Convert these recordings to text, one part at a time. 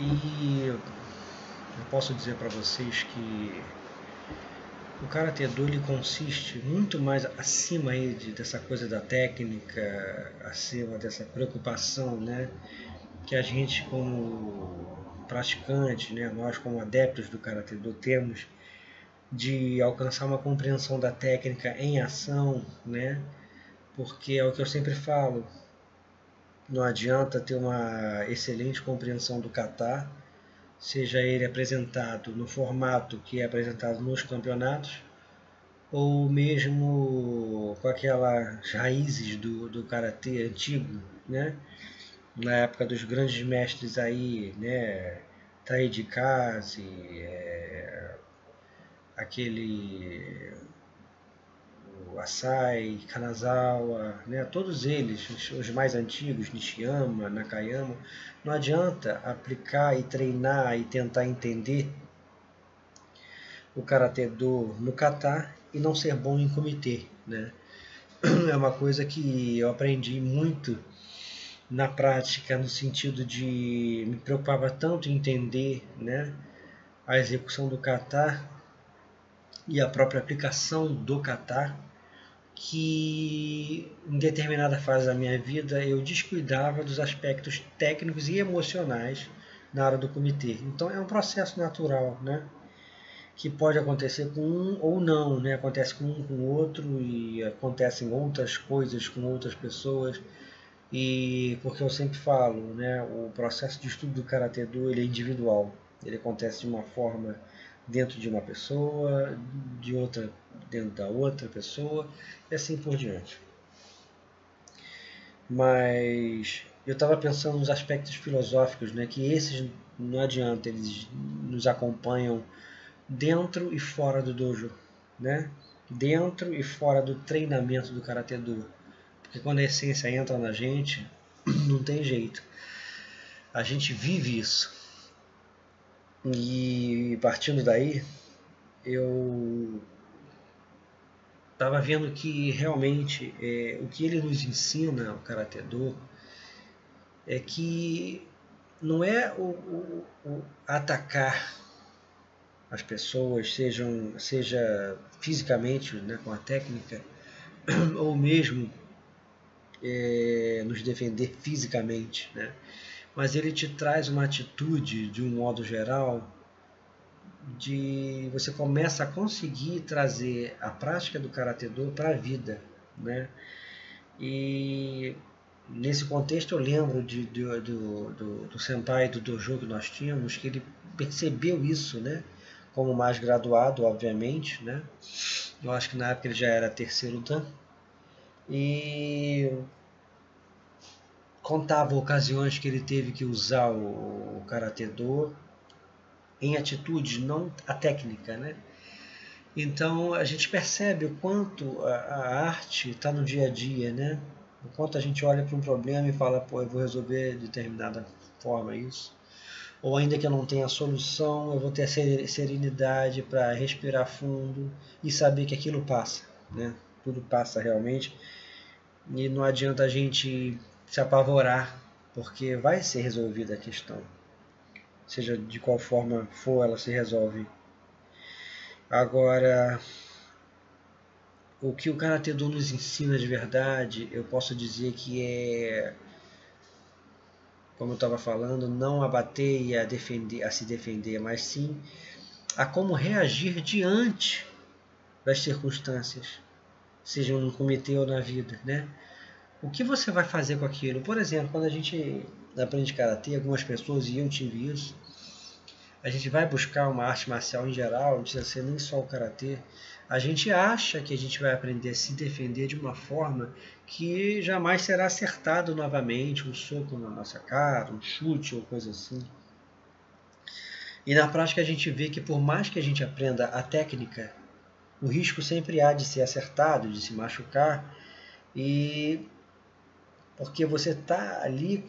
E eu posso dizer para vocês que o Karatê Do ele consiste muito mais acima aí dessa coisa da técnica, acima dessa preocupação, né, que a gente como praticante, né, nós como adeptos do Karatê Do temos de alcançar uma compreensão da técnica em ação, né, porque é o que eu sempre falo, não adianta ter uma excelente compreensão do kata, seja ele apresentado no formato que é apresentado nos campeonatos, ou mesmo com aquelas raízes do karatê antigo, né? Na época dos grandes mestres aí, né? Taiji Kaze, aquele o Asai, Kanazawa, né? Todos eles, os mais antigos, Nishiyama, Nakayama, não adianta aplicar e treinar e tentar entender o Karatê Do no kata e não ser bom em comitê, né? É uma coisa que eu aprendi muito na prática, no sentido de me preocupava tanto em entender, né, a execução do kata e a própria aplicação do kata, que em determinada fase da minha vida eu descuidava dos aspectos técnicos e emocionais na hora do comitê. Então é um processo natural, né? Que pode acontecer com um ou não, né? Acontece com um, com o outro e acontecem outras coisas com outras pessoas. E porque eu sempre falo, né? O processo de estudo do Karatê Do ele é individual. Ele acontece de uma forma dentro de uma pessoa, de outra dentro da outra pessoa e assim por diante. Mas eu estava pensando nos aspectos filosóficos, né? Que esses não adianta, eles nos acompanham dentro e fora do dojo, né? Dentro e fora do treinamento do Karatê Do. Porque quando a essência entra na gente, não tem jeito. A gente vive isso. E partindo daí, eu estava vendo que realmente o que ele nos ensina, o Karatê Do, é que não é o atacar as pessoas, seja fisicamente, né, com a técnica, ou mesmo nos defender fisicamente, né? Mas ele te traz uma atitude, de um modo geral, de você começa a conseguir trazer a prática do Karatê Do para a vida, né? E nesse contexto eu lembro do senpai do dojo que nós tínhamos, que ele percebeu isso, né? Como mais graduado, obviamente, né? Eu acho que na época ele já era terceiro dan. E contava ocasiões que ele teve que usar o Karatê Do em atitudes, não a técnica, né? Então a gente percebe o quanto a arte está no dia a dia, né? O quanto a gente olha para um problema e fala, pô, eu vou resolver de determinada forma isso. Ou ainda que eu não tenha a solução, eu vou ter a serenidade para respirar fundo e saber que aquilo passa, né? Tudo passa realmente. E não adianta a gente se apavorar, porque vai ser resolvida a questão. Seja de qual forma for, ela se resolve. Agora, o que o Karatê Do nos ensina de verdade, eu posso dizer que é, como eu estava falando, não a bater e a se defender, mas sim a como reagir diante das circunstâncias, sejam no comitê ou na vida, né? O que você vai fazer com aquilo? Por exemplo, quando a gente aprende Karatê, algumas pessoas, e eu tive isso, a gente vai buscar uma arte marcial em geral, não precisa ser nem só o Karatê, a gente acha que a gente vai aprender a se defender de uma forma que jamais será acertado novamente, um soco na nossa cara, um chute ou coisa assim. E na prática a gente vê que por mais que a gente aprenda a técnica, o risco sempre há de ser acertado, de se machucar, e porque você está ali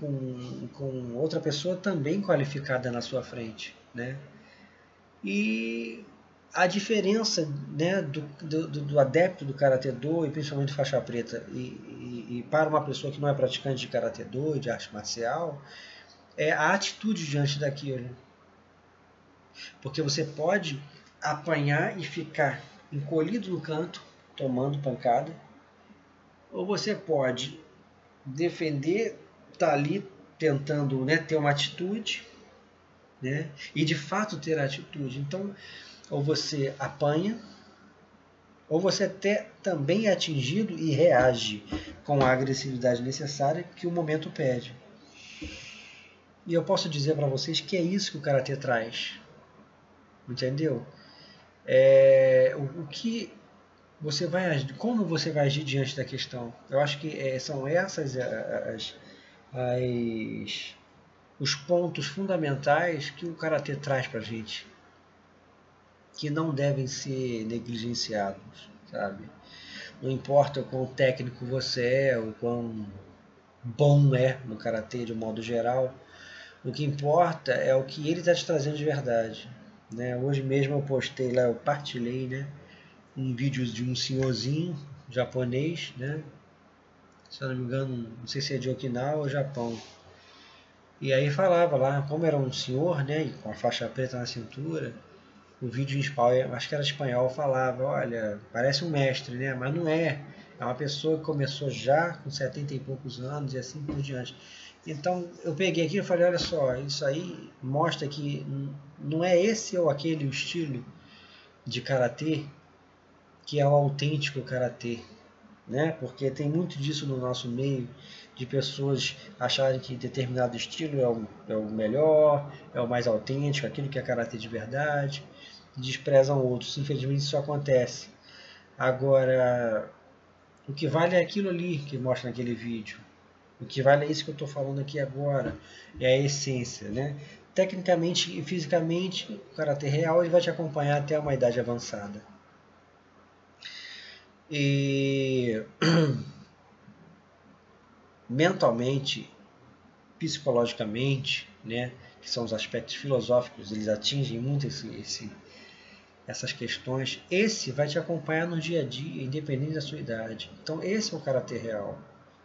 com outra pessoa também qualificada na sua frente, né? E a diferença, né, do adepto do Karatê Do, e principalmente faixa preta, e para uma pessoa que não é praticante de Karatê Do, de arte marcial, é a atitude diante daquilo. Porque você pode apanhar e ficar encolhido no canto, tomando pancada, ou você pode defender, tá ali tentando, né, ter uma atitude, né, e de fato ter atitude. Então, ou você apanha, ou você até também é atingido e reage com a agressividade necessária que o momento pede. E eu posso dizer para vocês que é isso que o Karatê traz. Entendeu? O que você vai agir, como você vai agir diante da questão. Eu acho que são essas os pontos fundamentais que o Karatê traz para a gente, que não devem ser negligenciados, sabe? Não importa o quão técnico você é, o quão bom é no Karatê de um modo geral, o que importa é o que ele está te trazendo de verdade. Né? Hoje mesmo eu postei lá, eu partilhei, né, um vídeo de um senhorzinho japonês, né? Se eu não me engano, não sei se é de Okinawa ou Japão. E aí falava lá, como era um senhor, né, com a faixa preta na cintura, o vídeo em espanhol, acho que era espanhol, falava, olha, parece um mestre, né, mas não é. É uma pessoa que começou já com 70 e poucos anos e assim por diante. Então eu peguei aqui e falei, olha só, isso aí mostra que não é esse ou aquele o estilo de karatê que é o autêntico karatê, né? Porque tem muito disso no nosso meio, de pessoas acharem que determinado estilo é o melhor, é o mais autêntico, aquilo que é karatê de verdade, e desprezam outros. Infelizmente isso acontece. Agora, o que vale é aquilo ali que mostra naquele vídeo. O que vale é isso que eu estou falando aqui agora, é a essência, né? Tecnicamente e fisicamente, o karatê real ele vai te acompanhar até uma idade avançada. E mentalmente, psicologicamente, né, que são os aspectos filosóficos, eles atingem muito essas questões. Esse vai te acompanhar no dia a dia, independente da sua idade. Então esse é o karatê real.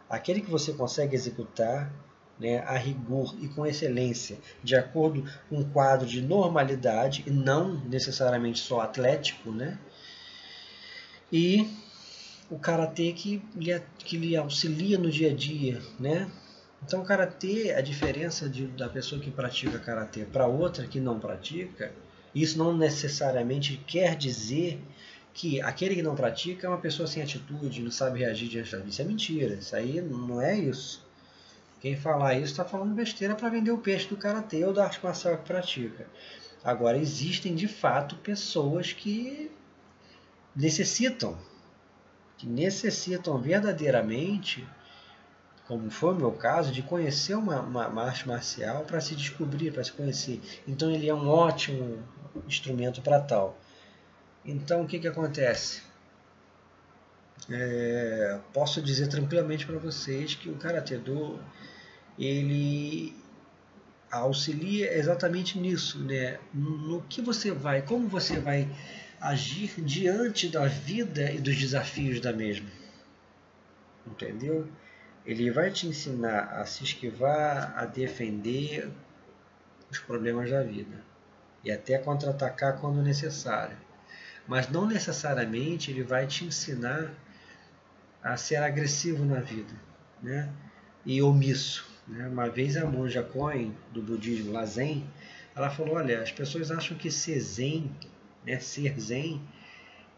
Aquele que você consegue executar, né, a rigor e com excelência, de acordo com um quadro de normalidade, e não necessariamente só atlético, né? E o karatê que lhe auxilia no dia a dia, né? Então, o karatê, a diferença da pessoa que pratica karatê para outra que não pratica, isso não necessariamente quer dizer que aquele que não pratica é uma pessoa sem atitude, não sabe reagir diante da vida. Isso é mentira, isso aí não é isso. Quem falar isso está falando besteira para vender o peixe do karatê ou da arte marcial que pratica. Agora, existem de fato pessoas que necessitam verdadeiramente, como foi o meu caso, de conhecer uma arte marcial para se descobrir, para se conhecer. Então ele é um ótimo instrumento para tal. Então o que acontece? Posso dizer tranquilamente para vocês que o Karatê Do ele auxilia exatamente nisso, né? No que você vai, como você vai agir diante da vida e dos desafios da mesma. Entendeu? Ele vai te ensinar a se esquivar, a defender os problemas da vida e até contra-atacar quando necessário. Mas não necessariamente ele vai te ensinar a ser agressivo na vida, né? E omisso. Né? Uma vez a monja Koen, do budismo lá Zen, ela falou, olha, as pessoas acham que ser zen, né, ser zen,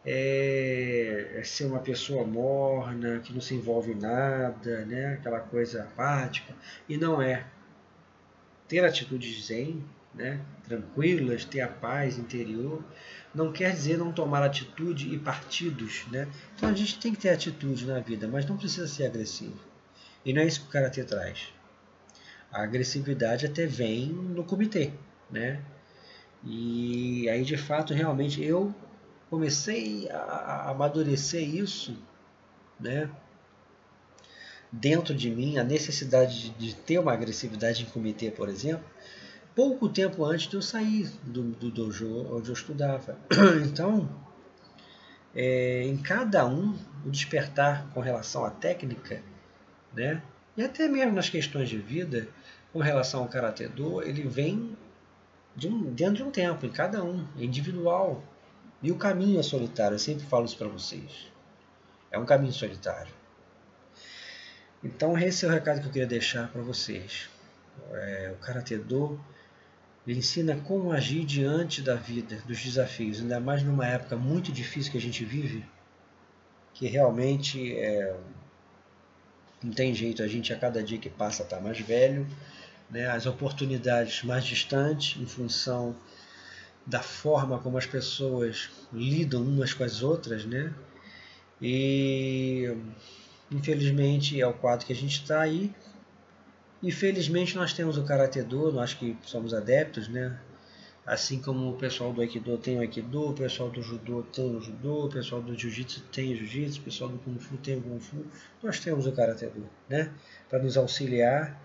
é ser uma pessoa morna, que não se envolve em nada, né? Aquela coisa apática, e não é. Ter atitudes zen, né? Tranquilas, ter a paz interior, não quer dizer não tomar atitude e partidos, né? Então a gente tem que ter atitude na vida, mas não precisa ser agressivo. E não é isso que o karatê traz. A agressividade até vem no comitê, né? E aí de fato realmente eu comecei a amadurecer isso, né, dentro de mim, a necessidade de ter uma agressividade em comitê, por exemplo, pouco tempo antes de eu sair do dojo onde eu estudava. Então, em cada um, o despertar com relação à técnica, né, e até mesmo nas questões de vida, Com relação ao Karate Do, ele vem dentro de um tempo, em cada um, é individual. E o caminho é solitário, eu sempre falo isso para vocês. É um caminho solitário. Então esse é o recado que eu queria deixar para vocês. O Karate Do ele ensina como agir diante da vida, dos desafios, ainda mais numa época muito difícil que a gente vive, que realmente não tem jeito, a gente a cada dia que passa está mais velho, né? As oportunidades mais distantes em função da forma como as pessoas lidam umas com as outras, né? E infelizmente é o quadro que a gente está aí. E felizmente nós temos o Karate Do, nós que somos adeptos, né? Assim como o pessoal do Aikido tem o Aikido, o pessoal do Judô tem o Judô, o pessoal do Jiu-Jitsu tem o Jiu-Jitsu, o pessoal do Kung Fu tem o Kung Fu, nós temos o Karate Do, né? Para nos auxiliar.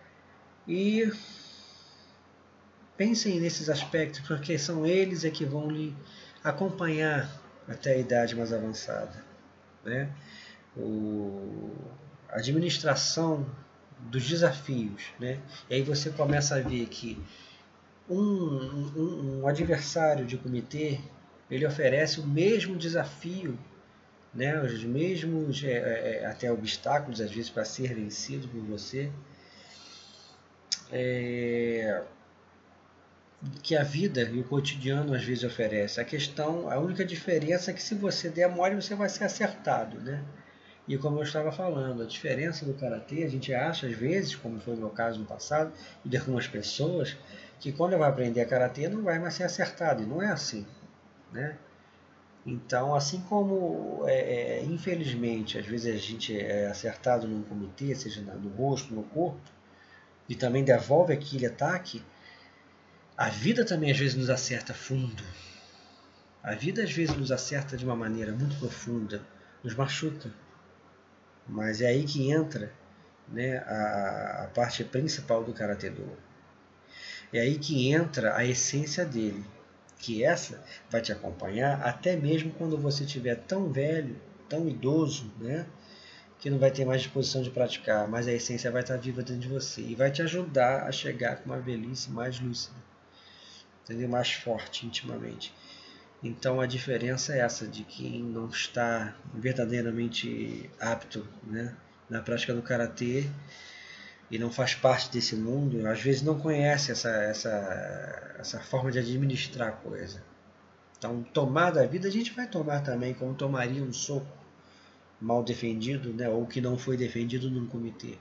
E pensem nesses aspectos, porque são eles que vão lhe acompanhar até a idade mais avançada, né? A administração dos desafios, né? E aí você começa a ver que um adversário de comitê ele oferece o mesmo desafio, né? Os mesmos até obstáculos às vezes para ser vencido por você, que a vida e o cotidiano às vezes oferece. A única diferença é que se você der mole você vai ser acertado, né? E como eu estava falando, a diferença do karatê, a gente acha às vezes, como foi o meu caso no passado, e de algumas pessoas, que quando vai aprender karatê não vai mais ser acertado, e não é assim, né? Então, assim como, infelizmente, às vezes a gente é acertado num comitê, seja no rosto, no corpo, e também devolve aquele ataque, a vida também às vezes nos acerta fundo. A vida às vezes nos acerta de uma maneira muito profunda, nos machuca. Mas é aí que entra, né, a parte principal do Karate Do. É aí que entra a essência dele, que essa vai te acompanhar até mesmo quando você estiver tão velho, tão idoso, né, que não vai ter mais disposição de praticar, mas a essência vai estar viva dentro de você e vai te ajudar a chegar com uma velhice mais lúcida, entendeu? Mais forte intimamente. Então a diferença é essa, de quem não está verdadeiramente apto, né, na prática do Karatê e não faz parte desse mundo, às vezes não conhece essa forma de administrar a coisa. Então, tomar da vida a gente vai tomar também, como tomaria um soco mal defendido, né, ou que não foi defendido num comitê.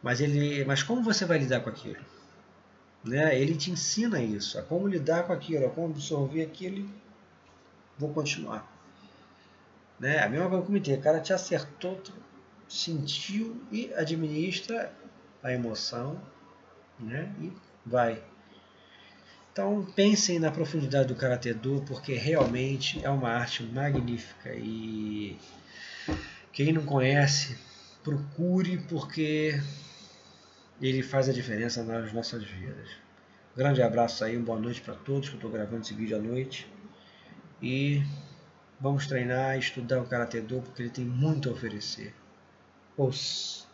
Mas como você vai lidar com aquilo? Né? Ele te ensina isso, a como lidar com aquilo, a como absorver aquilo. Vou continuar. Né? A mesma coisa com o comitê, o cara te acertou, sentiu e administra a emoção, né? E vai. Então pensem na profundidade do Karate Do, porque realmente é uma arte magnífica e quem não conhece, procure, porque ele faz a diferença nas nossas vidas. Um grande abraço aí, uma boa noite para todos, que eu estou gravando esse vídeo à noite. E vamos treinar e estudar o Karate Do, porque ele tem muito a oferecer. Os